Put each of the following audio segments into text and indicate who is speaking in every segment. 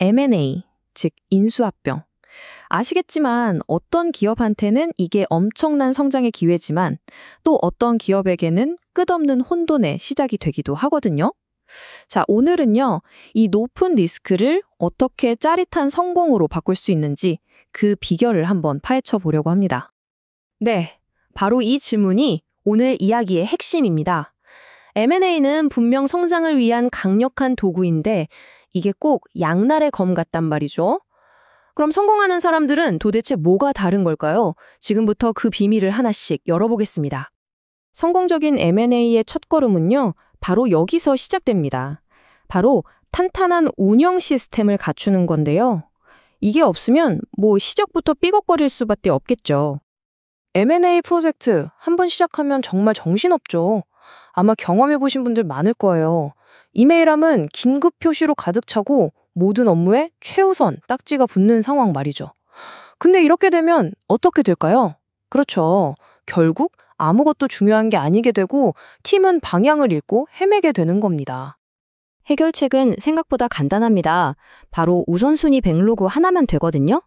Speaker 1: M&A, 즉 인수합병. 아시겠지만 어떤 기업한테는 이게 엄청난 성장의 기회지만 또 어떤 기업에게는 끝없는 혼돈의 시작이 되기도 하거든요. 자, 오늘은요, 이 높은 리스크를 어떻게 짜릿한 성공으로 바꿀 수 있는지 그 비결을 한번 파헤쳐 보려고 합니다.
Speaker 2: 네, 바로 이 질문이 오늘 이야기의 핵심입니다. M&A는 분명 성장을 위한 강력한 도구인데 이게 꼭 양날의 검 같단 말이죠. 그럼 성공하는 사람들은 도대체 뭐가 다른 걸까요? 지금부터 그 비밀을 하나씩 열어보겠습니다. 성공적인 M&A의 첫걸음은요, 바로 여기서 시작됩니다. 바로 탄탄한 운영 시스템을 갖추는 건데요. 이게 없으면 시작부터 삐걱거릴 수밖에 없겠죠. M&A 프로젝트 한 번 시작하면 정말 정신없죠. 아마 경험해보신 분들 많을 거예요. 이메일함은 긴급 표시로 가득 차고 모든 업무에 최우선 딱지가 붙는 상황 말이죠. 근데 이렇게 되면 어떻게 될까요? 그렇죠. 결국 아무것도 중요한 게 아니게 되고 팀은 방향을 잃고 헤매게 되는 겁니다.
Speaker 1: 해결책은 생각보다 간단합니다. 바로 우선순위 백로그 하나면 되거든요.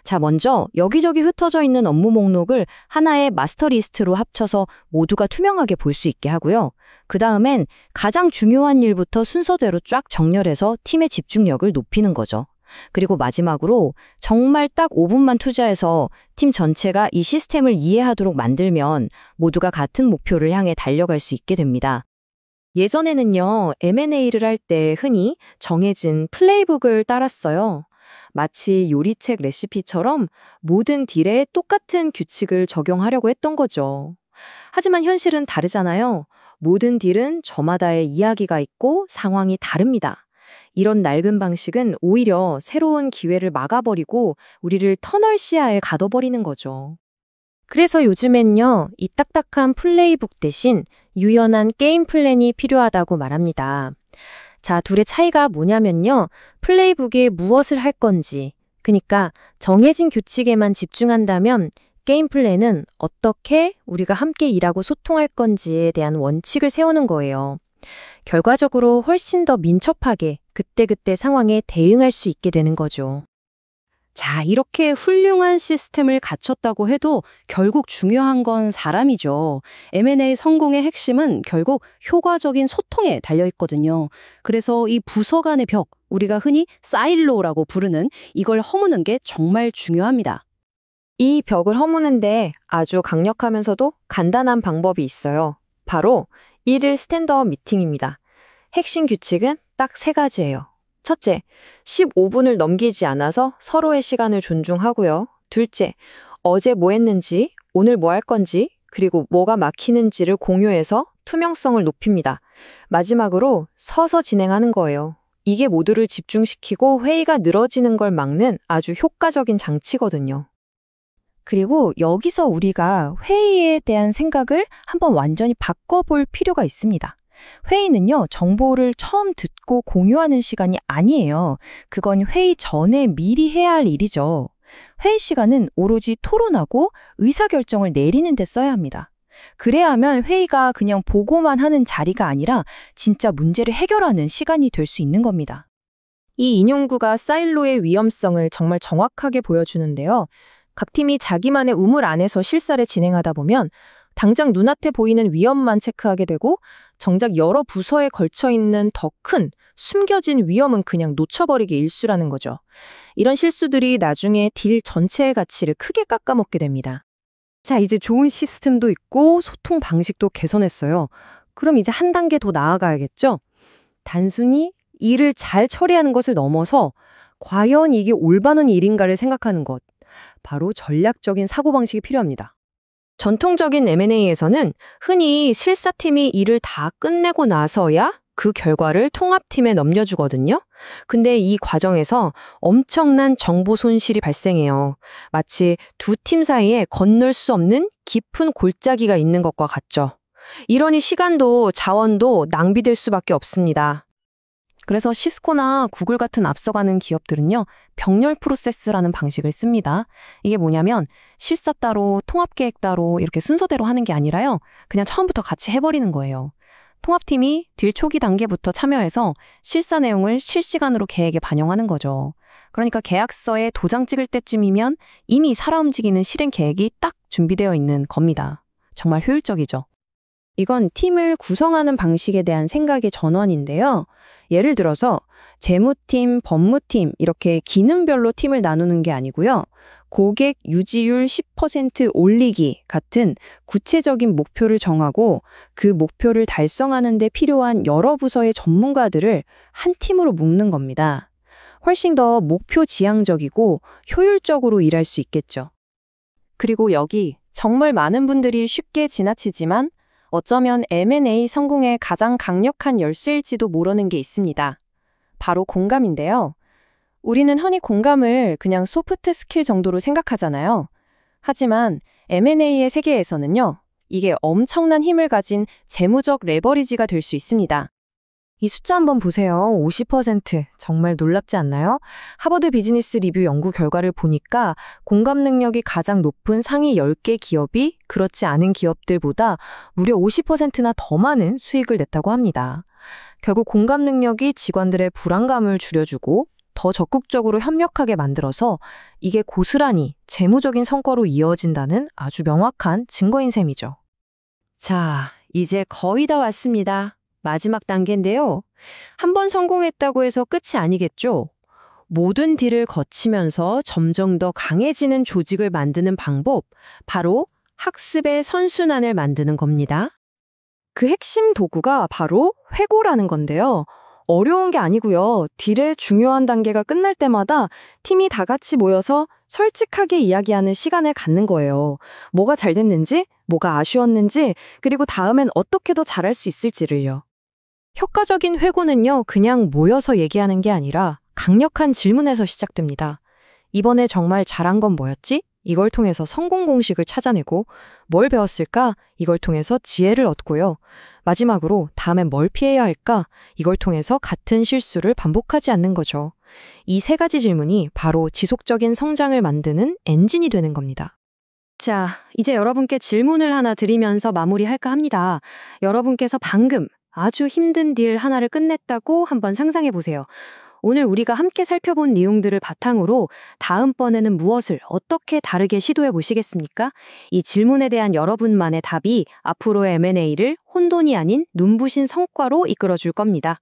Speaker 1: 자, 먼저 여기저기 흩어져 있는 업무 목록을 하나의 마스터 리스트로 합쳐서 모두가 투명하게 볼 수 있게 하고요. 그 다음엔 가장 중요한 일부터 순서대로 쫙 정렬해서 팀의 집중력을 높이는 거죠. 그리고 마지막으로 정말 딱 5분만 투자해서 팀 전체가 이 시스템을 이해하도록 만들면 모두가 같은 목표를 향해 달려갈 수 있게 됩니다. 예전에는요, M&A를 할 때 흔히 정해진 플레이북을 따랐어요. 마치 요리책 레시피처럼 모든 딜에 똑같은 규칙을 적용하려고 했던 거죠. 하지만 현실은 다르잖아요. 모든 딜은 저마다의 이야기가 있고 상황이 다릅니다. 이런 낡은 방식은 오히려 새로운 기회를 막아버리고 우리를 터널 시야에 가둬버리는 거죠. 그래서 요즘엔요, 이 딱딱한 플레이북 대신 유연한 게임 플랜이 필요하다고 말합니다. 자, 둘의 차이가 뭐냐면요. 플레이북에 무엇을 할 건지, 그러니까 정해진 규칙에만 집중한다면 게임 플랜은 어떻게 우리가 함께 일하고 소통할 건지에 대한 원칙을 세우는 거예요. 결과적으로 훨씬 더 민첩하게 그때그때 상황에 대응할 수 있게 되는 거죠.
Speaker 2: 자, 이렇게 훌륭한 시스템을 갖췄다고 해도 결국 중요한 건 사람이죠. M&A 성공의 핵심은 결국 효과적인 소통에 달려있거든요. 그래서 이 부서 간의 벽, 우리가 흔히 사일로라고 부르는 이걸 허무는 게 정말 중요합니다.
Speaker 1: 이 벽을 허무는데 아주 강력하면서도 간단한 방법이 있어요. 바로 1일 스탠드업 미팅입니다. 핵심 규칙은 딱 3가지예요. 첫째, 15분을 넘기지 않아서 서로의 시간을 존중하고요. 둘째, 어제 뭐 했는지, 오늘 뭐 할 건지, 그리고 뭐가 막히는지를 공유해서 투명성을 높입니다. 마지막으로 서서 진행하는 거예요. 이게 모두를 집중시키고 회의가 늘어지는 걸 막는 아주 효과적인 장치거든요. 그리고 여기서 우리가 회의에 대한 생각을 한번 완전히 바꿔볼 필요가 있습니다. 회의는요, 정보를 처음 듣고 공유하는 시간이 아니에요. 그건 회의 전에 미리 해야 할 일이죠. 회의 시간은 오로지 토론하고 의사결정을 내리는 데 써야 합니다. 그래야 하면 회의가 그냥 보고만 하는 자리가 아니라 진짜 문제를 해결하는 시간이 될 수 있는 겁니다.
Speaker 2: 이 인용구가 사일로의 위험성을 정말 정확하게 보여주는데요. 각 팀이 자기만의 우물 안에서 실사를 진행하다 보면 당장 눈앞에 보이는 위험만 체크하게 되고 정작 여러 부서에 걸쳐 있는 더 큰 숨겨진 위험은 그냥 놓쳐버리기 일쑤라는 거죠. 이런 실수들이 나중에 딜 전체의 가치를 크게 깎아먹게 됩니다. 자, 이제 좋은 시스템도 있고 소통 방식도 개선했어요. 그럼 이제 한 단계 더 나아가야겠죠? 단순히 일을 잘 처리하는 것을 넘어서 과연 이게 올바른 일인가를 생각하는 것. 바로 전략적인 사고방식이 필요합니다. 전통적인 M&A에서는 흔히 실사팀이 일을 다 끝내고 나서야 그 결과를 통합팀에 넘겨주거든요. 근데 이 과정에서 엄청난 정보 손실이 발생해요. 마치 두 팀 사이에 건널 수 없는 깊은 골짜기가 있는 것과 같죠. 이러니 시간도 자원도 낭비될 수밖에 없습니다. 그래서 시스코나 구글 같은 앞서가는 기업들은요, 병렬 프로세스라는 방식을 씁니다. 이게 뭐냐면 실사 따로, 통합계획 따로 이렇게 순서대로 하는 게 아니라요, 그냥 처음부터 같이 해버리는 거예요. 통합팀이 딜 초기 단계부터 참여해서 실사 내용을 실시간으로 계획에 반영하는 거죠. 그러니까 계약서에 도장 찍을 때쯤이면 이미 살아 움직이는 실행 계획이 딱 준비되어 있는 겁니다. 정말 효율적이죠. 이건 팀을 구성하는 방식에 대한 생각의 전환인데요. 예를 들어서 재무팀, 법무팀 이렇게 기능별로 팀을 나누는 게 아니고요. 고객 유지율 10% 올리기 같은 구체적인 목표를 정하고 그 목표를 달성하는 데 필요한 여러 부서의 전문가들을 한 팀으로 묶는 겁니다. 훨씬 더 목표 지향적이고 효율적으로 일할 수 있겠죠. 그리고 여기 정말 많은 분들이 쉽게 지나치지만 어쩌면 M&A 성공의 가장 강력한 열쇠일지도 모르는 게 있습니다. 바로 공감인데요. 우리는 흔히 공감을 그냥 소프트 스킬 정도로 생각하잖아요. 하지만 M&A의 세계에서는요, 이게 엄청난 힘을 가진 재무적 레버리지가 될 수 있습니다. 이 숫자 한번 보세요. 50%. 정말 놀랍지 않나요? 하버드 비즈니스 리뷰 연구 결과를 보니까 공감 능력이 가장 높은 상위 10개 기업이 그렇지 않은 기업들보다 무려 50%나 더 많은 수익을 냈다고 합니다. 결국 공감 능력이 직원들의 불안감을 줄여주고 더 적극적으로 협력하게 만들어서 이게 고스란히 재무적인 성과로 이어진다는 아주 명확한 증거인 셈이죠. 자, 이제 거의 다 왔습니다. 마지막 단계인데요. 한번 성공했다고 해서 끝이 아니겠죠? 모든 딜을 거치면서 점점 더 강해지는 조직을 만드는 방법, 바로 학습의 선순환을 만드는 겁니다. 그 핵심 도구가 바로 회고라는 건데요. 어려운 게 아니고요. 딜의 중요한 단계가 끝날 때마다 팀이 다 같이 모여서 솔직하게 이야기하는 시간을 갖는 거예요. 뭐가 잘 됐는지, 뭐가 아쉬웠는지, 그리고 다음엔 어떻게 더 잘할 수 있을지를요. 효과적인 회고는요, 그냥 모여서 얘기하는 게 아니라 강력한 질문에서 시작됩니다. 이번에 정말 잘한 건 뭐였지? 이걸 통해서 성공 공식을 찾아내고, 뭘 배웠을까? 이걸 통해서 지혜를 얻고요. 마지막으로 다음엔 뭘 피해야 할까? 이걸 통해서 같은 실수를 반복하지 않는 거죠. 이 세 가지 질문이 바로 지속적인 성장을 만드는 엔진이 되는 겁니다. 자, 이제 여러분께 질문을 하나 드리면서 마무리할까 합니다. 여러분께서 방금 아주 힘든 딜 하나를 끝냈다고 한번 상상해 보세요. 오늘 우리가 함께 살펴본 내용들을 바탕으로 다음번에는 무엇을 어떻게 다르게 시도해 보시겠습니까? 이 질문에 대한 여러분만의 답이 앞으로의 M&A를 혼돈이 아닌 눈부신 성과로 이끌어 줄 겁니다.